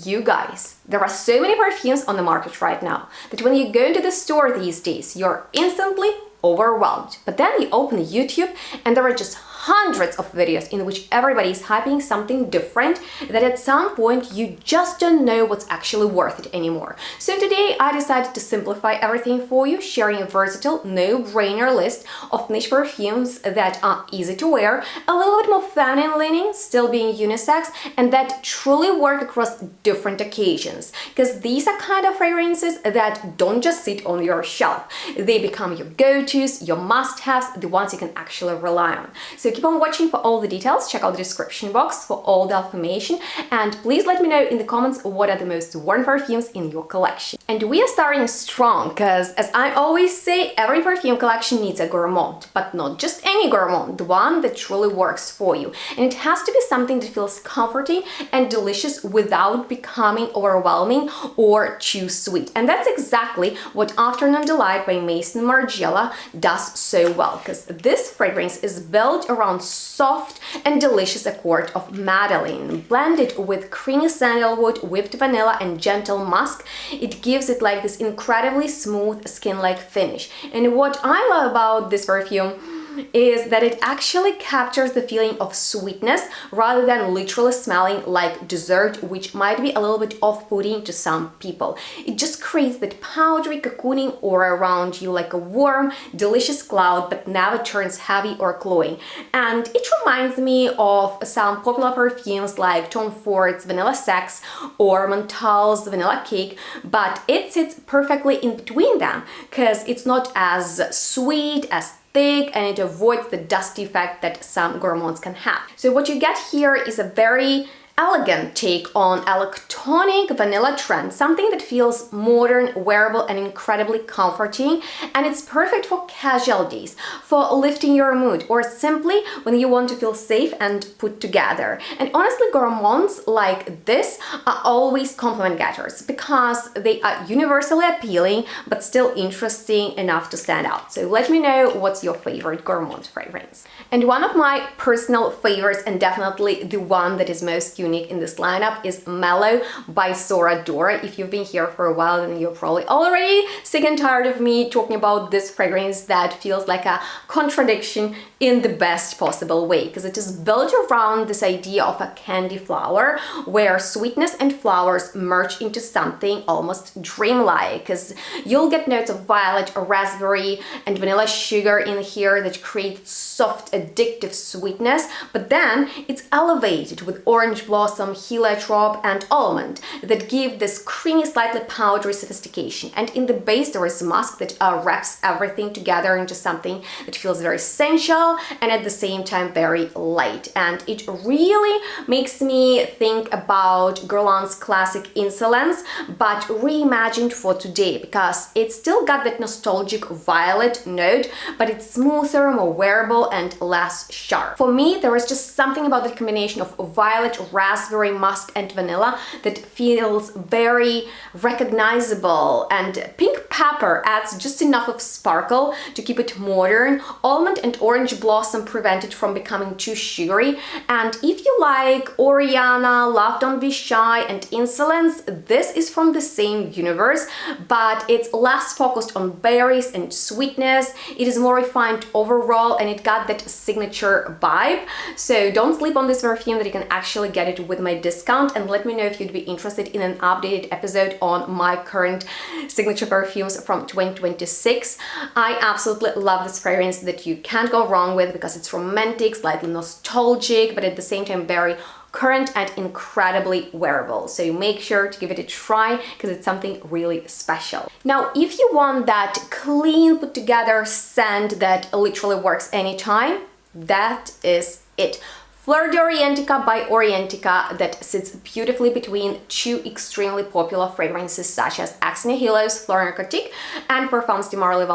You guys, there are so many perfumes on the market right now that when you go into the store these days, you're instantly overwhelmed. But then you open YouTube and there are just hundreds of videos in which everybody is hyping something different that at some point you just don't know what's actually worth it anymore. So today I decided to simplify everything for you, sharing a versatile, no-brainer list of niche perfumes that are easy to wear, a little bit more feminine leaning, still being unisex, and that truly work across different occasions. Because these are kind of fragrances that don't just sit on your shelf. They become your go-tos, your must-haves, the ones you can actually rely on. So keep on watching for all the details, check out the description box for all the information, and please let me know in the comments what are the most worn perfumes in your collection. And we are starting strong, because as I always say, every perfume collection needs a gourmand, but not just any gourmand, the one that truly works for you. And it has to be something that feels comforting and delicious without becoming overwhelming or too sweet. And that's exactly what Afternoon Delight by Maison Margiela does so well, because this fragrance is built around soft and delicious accord of madeleine, blended with creamy sandalwood, whipped vanilla and gentle musk. It gives it like this incredibly smooth skin-like finish. And what I love about this perfume is that it actually captures the feeling of sweetness rather than literally smelling like dessert, which might be a little bit off-putting to some people. It just creates that powdery cocooning aura around you, like a warm, delicious cloud, but never turns heavy or cloying. And it reminds me of some popular perfumes like Tom Ford's Vanilla Sex or Montal's Vanilla Cake, but it sits perfectly in between them because it's not as sweet, as thick, and it avoids the dusty effect that some gourmands can have. So what you get here is a very elegant take on electronic vanilla trend, something that feels modern, wearable, and incredibly comforting. And it's perfect for casual days, for lifting your mood, or simply when you want to feel safe and put together. And honestly, gourmands like this are always compliment getters because they are universally appealing but still interesting enough to stand out. So let me know what's your favorite gourmand fragrance. And one of my personal favorites, and definitely the one that is most unique in this lineup, is Melo by SORADORA. If you've been here for a while, then you're probably already sick and tired of me talking about this fragrance that feels like a contradiction in the best possible way, because it is built around this idea of a candy flower where sweetness and flowers merge into something almost dreamlike, because you'll get notes of violet, raspberry, and vanilla sugar in here that create soft, addictive sweetness, but then it's elevated with orange blossom, heliotrope, and almond that give this creamy, slightly powdery sophistication. And in the base there is musk that wraps everything together into something that feels very sensual and at the same time very light. And it really makes me think about Guerlain's classic Insolence, but reimagined for today, because it's still got that nostalgic violet note, but it's smoother, more wearable, and less sharp. For me, there is just something about the combination of violet, raspberry, musk, and vanilla that feels very recognizable, and pink pepper adds just enough of sparkle to keep it modern. Almond and orange blossom prevent it from becoming too sugary. And if you like Oriana, Love Don't Be Shy, and Insolence, this is from the same universe, but it's less focused on berries and sweetness. It is more refined overall, and it got that signature vibe. So don't sleep on this perfume, that you can actually get it with my discount. And let me know if you'd be interested in an updated episode on my current signature perfumes from 2026. I absolutely love this fragrance that you can't go wrong with, because it's romantic, slightly nostalgic, but at the same time very current and incredibly wearable. So make sure to give it a try, because it's something really special. Now, if you want that clean, put together scent that literally works anytime, that is it. Fleur de Orientica by Orientica, that sits beautifully between two extremely popular fragrances such as Ex Nihilo's Fleur Narcotique and Parfums de Marly,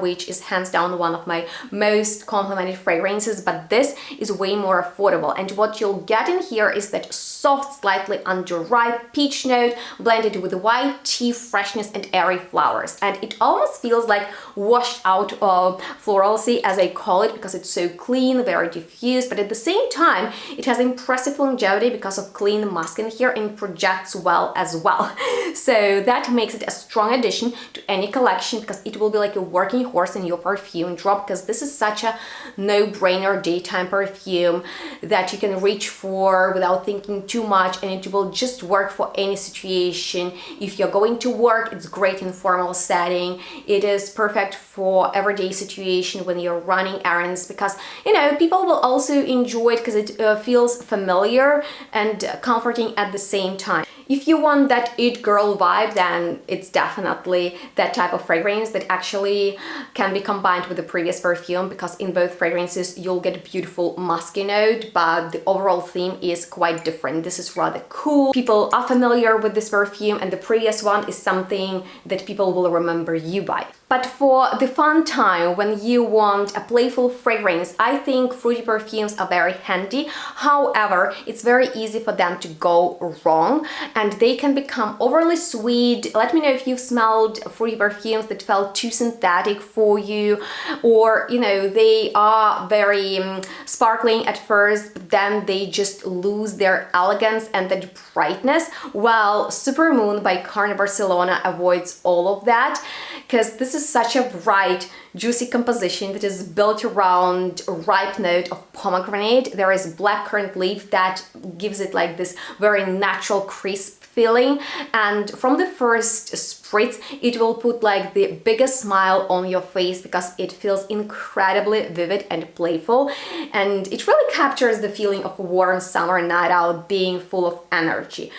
which is hands down one of my most complimented fragrances, but this is way more affordable. And what you'll get in here is that soft, slightly underripe peach note blended with white tea, freshness, and airy flowers. And it almost feels like washed out floralcy, as I call it, because it's so clean, very diffused, but at the same time time, it has impressive longevity because of clean musk in here, and projects well as well. So that makes it a strong addition to any collection, because it will be like a working horse in your perfume drop, because this is such a no-brainer daytime perfume that you can reach for without thinking too much, and it will just work for any situation. If you're going to work, it's great in formal setting. It is perfect for everyday situation when you're running errands, because you know, people will also enjoy it because it feels familiar and comforting at the same time. If you want that it girl vibe, then it's definitely that type of fragrance that actually can be combined with the previous perfume, because in both fragrances you'll get a beautiful musky note, but the overall theme is quite different. This is rather cool. People are familiar with this perfume, and the previous one is something that people will remember you by. But for the fun time, when you want a playful fragrance, I think fruity perfumes are very handy. However, it's very easy for them to go wrong, and they can become overly sweet. Let me know if you've smelled fruity perfumes that felt too synthetic for you, or you know, they are very sparkling at first, but then they just lose their elegance and that brightness. Well, Supermoon by Carner Barcelona avoids all of that, because this is such a bright, juicy composition that is built around a ripe note of pomegranate. There is blackcurrant leaf that gives it like this very natural crisp feeling, and from the first spritz it will put like the biggest smile on your face, because it feels incredibly vivid and playful, and it really captures the feeling of a warm summer night out being full of energy.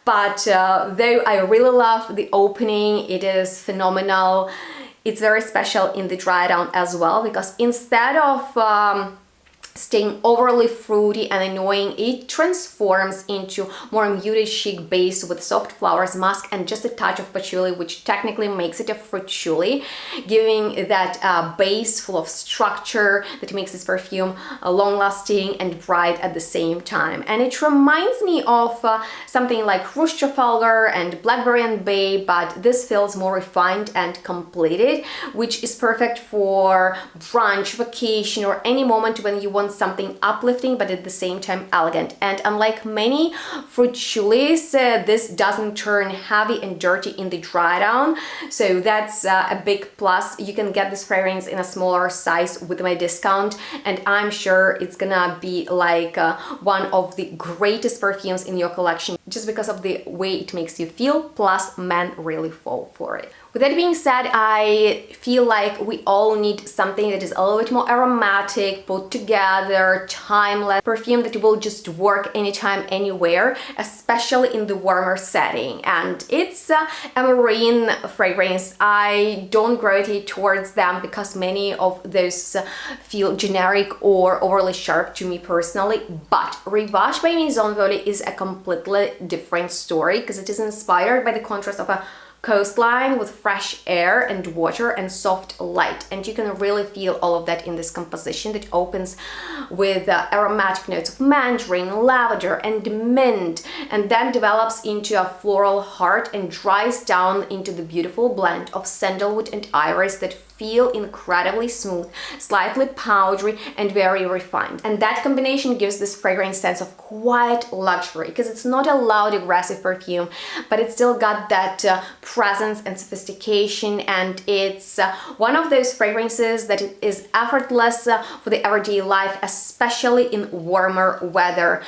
But though I really love the opening, it is phenomenal. It's very special in the dry down as well, because instead of staying overly fruity and annoying, it transforms into more muted chic base with soft flowers, musk, and just a touch of patchouli, which technically makes it a fruitchuli, giving that base full of structure that makes this perfume long-lasting and bright at the same time. And it reminds me of something like Trafalgar and Blackberry and Bay, but this feels more refined and completed, which is perfect for brunch, vacation, or any moment when you want something uplifting but at the same time elegant. And unlike many fruitchulis, this doesn't turn heavy and dirty in the dry down, so that's a big plus. You can get this fragrance in a smaller size with my discount, and I'm sure it's gonna be like one of the greatest perfumes in your collection, just because of the way it makes you feel, plus men really fall for it. With that being said, I feel like we all need something that is a little bit more aromatic, put together, timeless perfume that will just work anytime, anywhere, especially in the warmer setting. And it's a marine fragrance. I don't gravitate towards them because many of those feel generic or overly sharp to me personally. But Revash by Maison Violet is a completely different story, because it is inspired by the contrast of a coastline with fresh air and water and soft light, and you can really feel all of that in this composition that opens with aromatic notes of mandarin, lavender, and mint, and then develops into a floral heart and dries down into the beautiful blend of sandalwood and iris that feel incredibly smooth, slightly powdery, and very refined. And that combination gives this fragrance sense of quiet luxury, because it's not a loud, aggressive perfume, but it's still got that presence and sophistication, and it's one of those fragrances that is effortless for the everyday life, especially in warmer weather,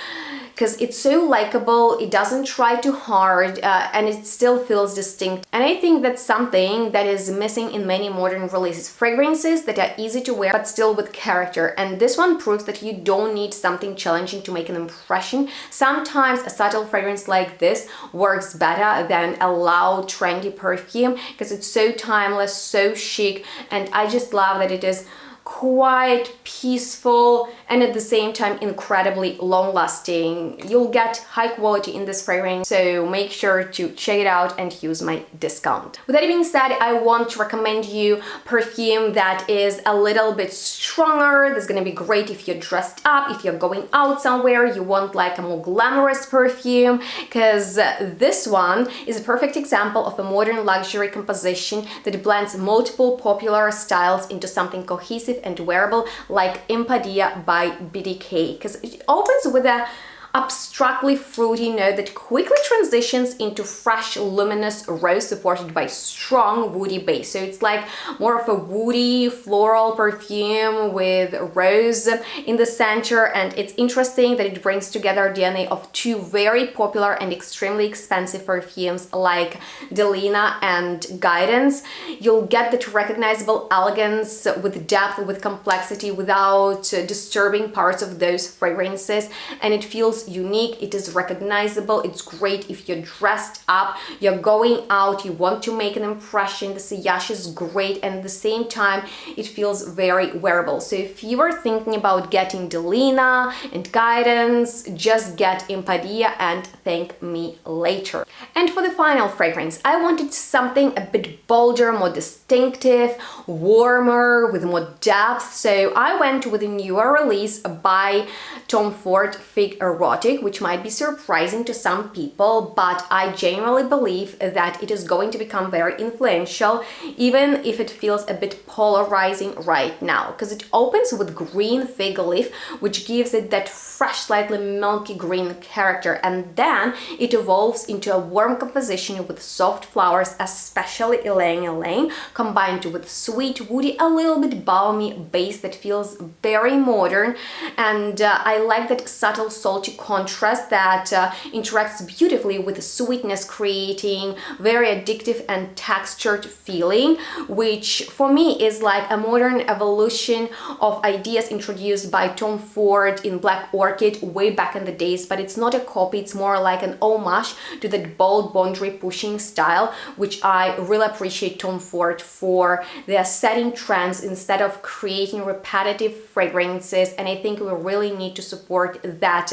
because it's so likable, it doesn't try too hard, and it still feels distinct. And I think that's something that is missing in many modern releases. Fragrances that are easy to wear but still with character, and this one proves that you don't need something challenging to make an impression. Sometimes a subtle fragrance like this works better than a loud, trendy perfume, because it's so timeless, so chic, and I just love that it is quiet, peaceful, and at the same time incredibly long-lasting. You'll get high quality in this fragrance, so make sure to check it out and use my discount. With that being said, I want to recommend you perfume that is a little bit stronger. That's gonna be great if you're dressed up, if you're going out somewhere, you want like a more glamorous perfume, because this one is a perfect example of a modern luxury composition that blends multiple popular styles into something cohesive expensive and wearable like Impadia by BDK, because it opens with a abstractly fruity note that quickly transitions into fresh luminous rose supported by strong woody base. So it's like more of a woody floral perfume with rose in the center, and it's interesting that it brings together DNA of two very popular and extremely expensive perfumes like Delina and Guidance. You'll get that recognizable elegance with depth, with complexity, without disturbing parts of those fragrances, and it feels unique, it is recognizable, it's great if you're dressed up, you're going out, you want to make an impression. The sillage is great, and at the same time it feels very wearable. So if you are thinking about getting Delina and Guidance, just get Impadia and thank me later. And for the final fragrance, I wanted something a bit bolder, more distinctive, warmer, with more depth. So I went with a newer release by Tom Ford Fig Erotic, which might be surprising to some people, but I genuinely believe that it is going to become very influential, even if it feels a bit polarizing right now, because it opens with green fig leaf, which gives it that fresh, slightly milky green character, and then it evolves into a warm composition with soft flowers, especially ylang ylang, combined with sweet, woody, a little bit balmy base that feels very modern. And I like that subtle salty contrast that interacts beautifully with the sweetness, creating very addictive and textured feeling, which for me is like a modern evolution of ideas introduced by Tom Ford in Black Orchid way back in the days. But it's not a copy, it's more like an homage to that bold boundary pushing style, which I really appreciate Tom Ford for. They are setting trends instead of creating repetitive fragrances, and I think we really need to support that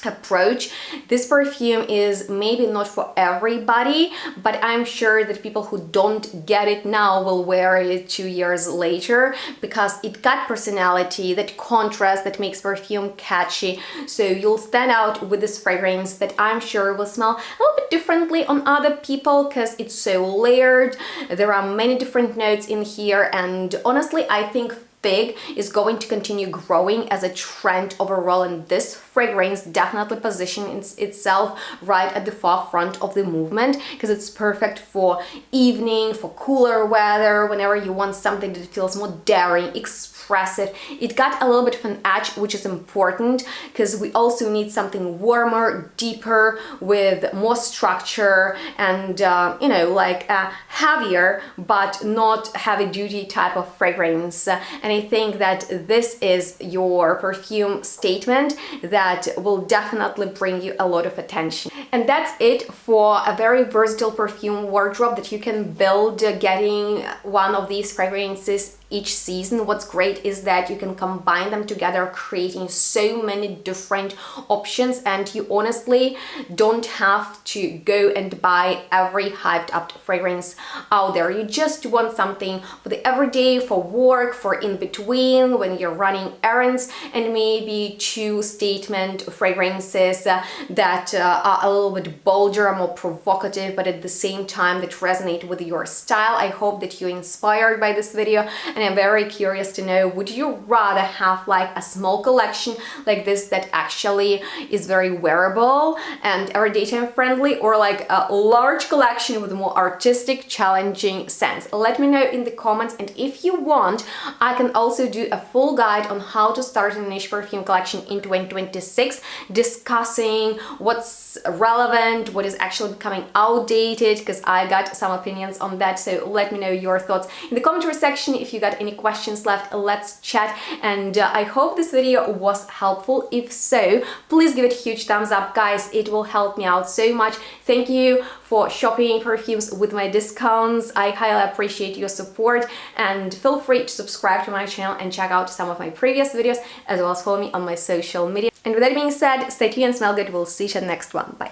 approach. This perfume is maybe not for everybody, but I'm sure that people who don't get it now will wear it 2 years later, because it got personality, that contrast that makes perfume catchy. So you'll stand out with this fragrance that I'm sure will smell a little bit differently on other people, because it's so layered. There are many different notes in here, and honestly I think fig is going to continue growing as a trend overall, and this fragrance definitely positions itself right at the forefront of the movement, because it's perfect for evening, for cooler weather, whenever you want something that feels more daring, expressive. It got a little bit of an edge, which is important, because we also need something warmer, deeper, with more structure, and you know, like a heavier but not heavy duty type of fragrance. And I think that this is your perfume statement that will definitely bring you a lot of attention. And that's it for a very versatile perfume wardrobe that you can build getting one of these fragrances each season. What's great is that you can combine them together, creating so many different options, and you honestly don't have to go and buy every hyped up fragrance out there. You just want something for the everyday, for work, for in between, when you're running errands, and maybe two statement fragrances that are a little bit bolder, more provocative, but at the same time that resonate with your style. I hope that you're inspired by this video, and I'm very curious to know, would you rather have like a small collection like this that actually is very wearable and everyday time friendly, or like a large collection with a more artistic, challenging sense? Let me know in the comments, and if you want, I can also do a full guide on how to start a niche perfume collection in 2026, discussing what's relevant, what is actually becoming outdated, because I got some opinions on that. So let me know your thoughts in the commentary section. If you got any questions left, let's chat. And I hope this video was helpful. If so, please give it a huge thumbs up, guys. It will help me out so much. Thank you for shopping perfumes with my discounts. I highly appreciate your support, and feel free to subscribe to my channel and check out some of my previous videos, as well as follow me on my social media. And with that being said, stay tuned and smell good. We'll see you in the next one. Bye.